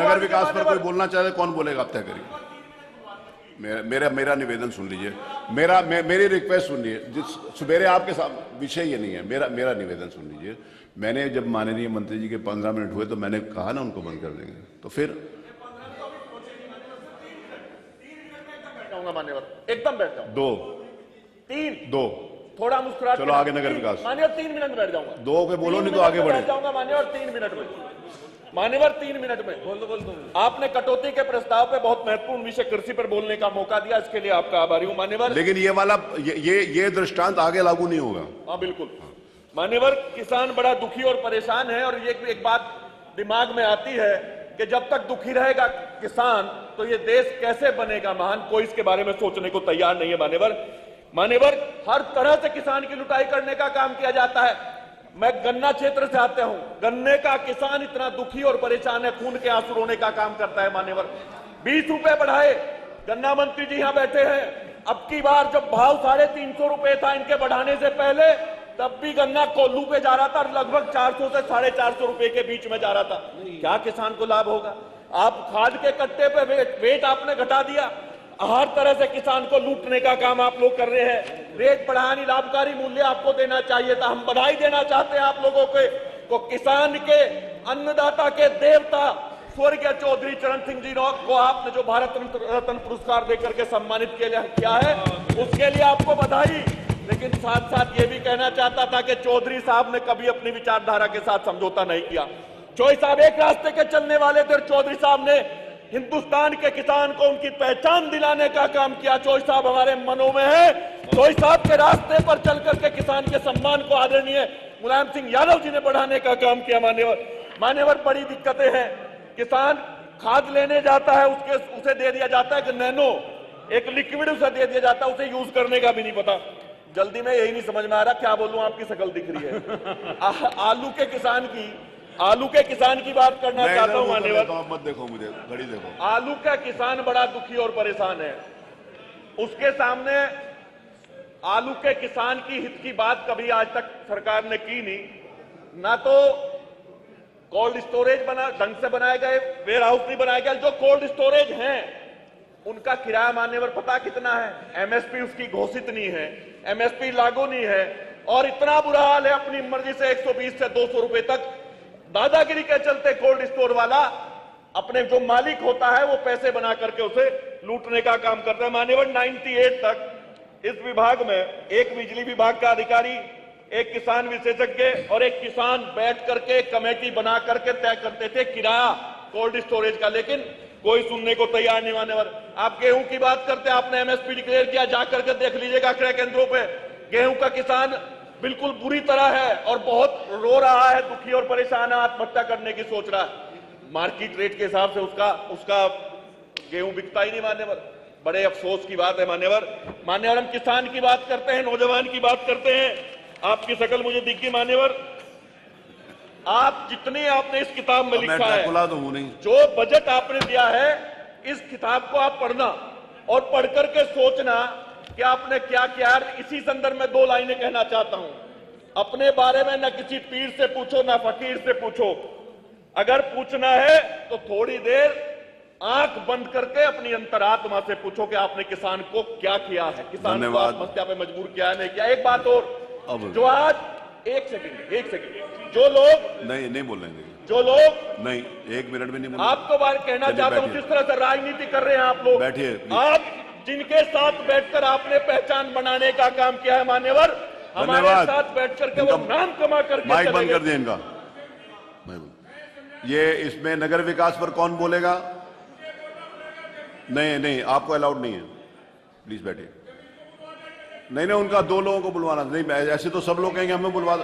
नगर विकास पर कोई बोलना चाहे कौन बोलेगा, आप तय करिए। मेरा निवेदन सुन लीजिए, मेरी रिक्वेस्ट सुन लीजिए। मेरे आपके साथ विषय ये नहीं है, मेरा निवेदन सुन लीजिए। मैंने जब माननीय मंत्री जी के 15 मिनट हुए तो मैंने कहा ना उनको बंद कर देंगे, तो फिर मान्यवर एकदम बैठ जाऊंगा। 2 थोड़ा मुस्कुरा, चलो आगे नगर विकास। मान्यवर 3 मिनट में बैठ जाऊंगा। 2 के बोलो नहीं तो आगे बढ़े जाऊंगा मान्यवर 3 मिनट में। मान्यवर 3 मिनट में बोल दो। आपने कटौती के प्रस्ताव पे बहुत महत्वपूर्ण विषय कृषि पर बोलने का मौका दिया, इसके लिए आपका आभारी हूं मान्यवर। लेकिन ये वाला ये दृष्टांत आगे लागू नहीं होगा। हाँ बिल्कुल मान्यवर, किसान बड़ा दुखी और परेशान है, और ये एक बात दिमाग में आती है कि जब तक दुखी रहेगा किसान तो ये देश कैसे बनेगा महान, कोई इसके बारे में सोचने को तैयार नहीं है मान्यवर। हर तरह से किसान की लुटाई करने का काम किया जाता है। मैं गन्ना क्षेत्र से आता हूं, गन्ने का किसान इतना दुखी और परेशान है, खून के आंसू रोने का काम करता है मान्यवर। 20 रुपए बढ़ाए, गन्ना मंत्री जी यहां बैठे हैं। अब की बार जब भाव 350 रुपए था इनके बढ़ाने से पहले, तब भी गन्ना कोल्लू पे जा रहा था, लगभग 400 से 450 रुपए के बीच में जा रहा था। क्या किसान को लाभ होगा? आप खाद के कट्टे पे वेट आपने घटा दिया, हर तरह से किसान को लूटने का काम आप लोग कर रहे हैं। रेट बढ़ानी, लाभकारी मूल्य आपको देना चाहिए था। हम बधाई देना चाहते हैं आप लोगों को किसान के अन्नदाता के देवता स्वर्गीय चौधरी चरण सिंह जी को आपने जो भारत रत्न पुरस्कार देकर के सम्मानित किया है, उसके लिए आपको बधाई। लेकिन साथ साथ ये भी कहना चाहता था कि चौधरी साहब ने कभी अपनी विचारधारा के साथ समझौता नहीं किया। चौधरी साहब एक रास्ते के चलने वाले थे, चौधरी साहब ने हिंदुस्तान के किसान को उनकी पहचान दिलाने का काम किया। चौधरी साहब हमारे मनों में है। चौधरी साहब के रास्ते पर चल करके किसान के सम्मान को आदरणीय मुलायम सिंह यादव जी ने बढ़ाने का काम किया मान्यवर। बड़ी दिक्कतें हैं, किसान खाद लेने जाता है, उसे दे दिया जाता है कि नैनो एक लिक्विड उसे दे दिया जाता है, उसे यूज करने का भी नहीं पता। जल्दी में यही नहीं समझ में आ रहा क्या बोलूं, आपकी शक्ल दिख रही है। आलू के किसान की बात करना चाहता हूं मान्यवर। मत देखो मुझे, घड़ी देखो। आलू का किसान बड़ा दुखी और परेशान है। उसके सामने आलू के किसान की हित की बात कभी आज तक सरकार ने की नहीं। ना तो कोल्ड स्टोरेज ढंग से बनाए गए, वेयर हाउस नहीं बनाया गया। जो कोल्ड स्टोरेज हैं उनका किराया मान्यवर पता कितना है? एमएसपी उसकी घोषित नहीं है, एमएसपी लागू नहीं है, और इतना बुरा हाल है अपनी मर्जी से 120 से 200 रुपए तक दादागिरी के चलते कोल्ड स्टोर वाला अपने जो मालिक होता है वो पैसे बना करके उसे लूटने का काम करता है मान्यवर। 98 तक इस विभाग में एक बिजली विभाग का अधिकारी, एक किसान विशेषज्ञ और एक किसान बैठ करके कमेटी बना करके तय करते थे किराया कोल्ड स्टोरेज का, लेकिन कोई सुनने को तैयार नहीं मान्यवर। आप गेहूं की बात करते हैं, आपने एमएसपी डिक्लेयर किया, जाकर के देख लीजिएगा क्रय केंद्रों पे गेहूं का किसान बिल्कुल बुरी तरह है और बहुत रो रहा है, दुखी और परेशान है, आत्महत्या करने की सोच रहा है। मार्केट रेट के हिसाब से उसका गेहूं बिकता ही नहीं मान्यवर। बड़े अफसोस की बात है मान्यवर। हम किसान की बात करते हैं, नौजवान की बात करते हैं। आपकी शकल मुझे दिख गई मान्यवर। आप जितने आपने इस किताब में लिखा है, जो बजट आपने दिया है, इस किताब को आप पढ़ना और पढ़ करके सोचना कि आपने क्या किया। इसी संदर्भ में 2 लाइनें कहना चाहता हूं। अपने बारे में न किसी पीर से पूछो न फकीर से पूछो, अगर पूछना है तो थोड़ी देर आंख बंद करके अपनी अंतरात्मा से पूछो कि आपने किसान को क्या किया है, किसान को आत्महत्या पे मजबूर किया है, नहीं किया। एक बात और, जो आज एक सेकंड जो लोग नहीं बोलेंगे, जो लोग नहीं 1 मिनट में नहीं, आपको बार कहना चाहता हूं, जिस तरह से राजनीति कर रहे हैं आप लोग, बैठिए। आप जिनके साथ बैठकर आपने पहचान बनाने का काम किया है मान्यवर, हमारे साथ बैठ करके वो नाम कमा करके माइक बंद कर दिए इनका। ये इसमें नगर विकास पर कौन बोलेगा? नहीं आपको अलाउड नहीं है, प्लीज बैठिए। नहीं उनका 2 लोगों को बुलवाना नहीं, ऐसे तो सब लोग कहेंगे हमें बुलवा।